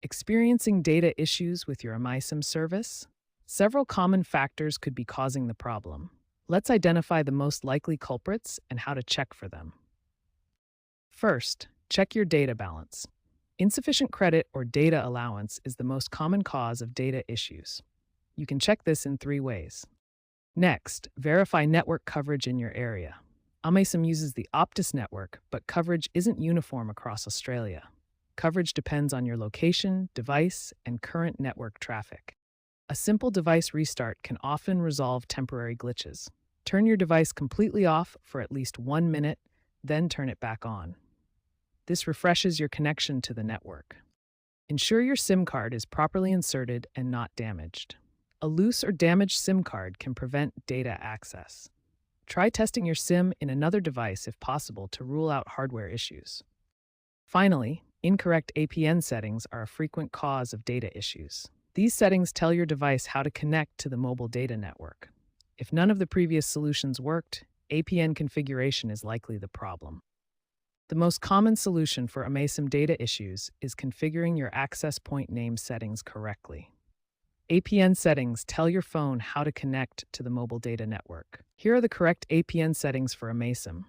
Experiencing data issues with your Amaysim service? Several common factors could be causing the problem. Let's identify the most likely culprits and how to check for them. First, check your data balance. Insufficient credit or data allowance is the most common cause of data issues. You can check this in 3 ways. Next, verify network coverage in your area. Amaysim uses the Optus network, but coverage isn't uniform across Australia. Coverage depends on your location, device, and current network traffic. A simple device restart can often resolve temporary glitches. Turn your device completely off for at least 1 minute, then turn it back on. This refreshes your connection to the network. Ensure your SIM card is properly inserted and not damaged. A loose or damaged SIM card can prevent data access. Try testing your SIM in another device if possible to rule out hardware issues. Finally, incorrect APN settings are a frequent cause of data issues. These settings tell your device how to connect to the mobile data network. If none of the previous solutions worked, APN configuration is likely the problem. The most common solution for Amaysim data issues is configuring your access point name settings correctly. APN settings tell your phone how to connect to the mobile data network. Here are the correct APN settings for Amaysim.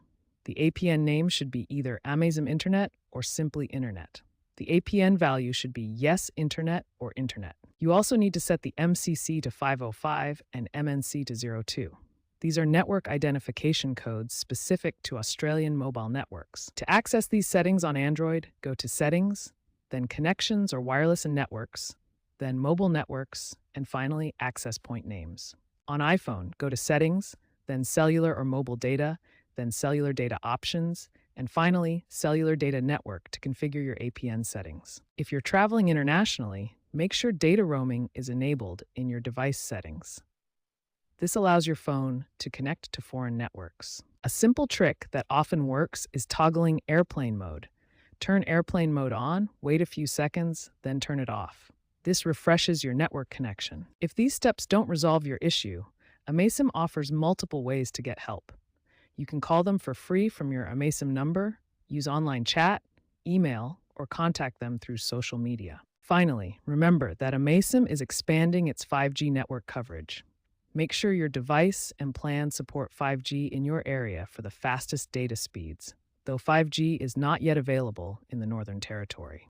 The APN name should be either Amaysim Internet or simply Internet. The APN value should be Yes Internet or Internet. You also need to set the MCC to 505 and MNC to 02. These are network identification codes specific to Australian mobile networks. To access these settings on Android, go to Settings, then Connections or Wireless and Networks, then Mobile Networks, and finally Access Point Names. On iPhone, go to Settings, then Cellular or Mobile Data, then Cellular Data Options, and finally Cellular Data Network to configure your APN settings. If you're traveling internationally, make sure data roaming is enabled in your device settings. This allows your phone to connect to foreign networks. A simple trick that often works is toggling airplane mode. Turn airplane mode on, wait a few seconds, then turn it off. This refreshes your network connection. If these steps don't resolve your issue, Amaysim offers multiple ways to get help. You can call them for free from your Amaysim number, use online chat, email, or contact them through social media. Finally, remember that Amaysim is expanding its 5G network coverage. Make sure your device and plan support 5G in your area for the fastest data speeds, though 5G is not yet available in the Northern Territory.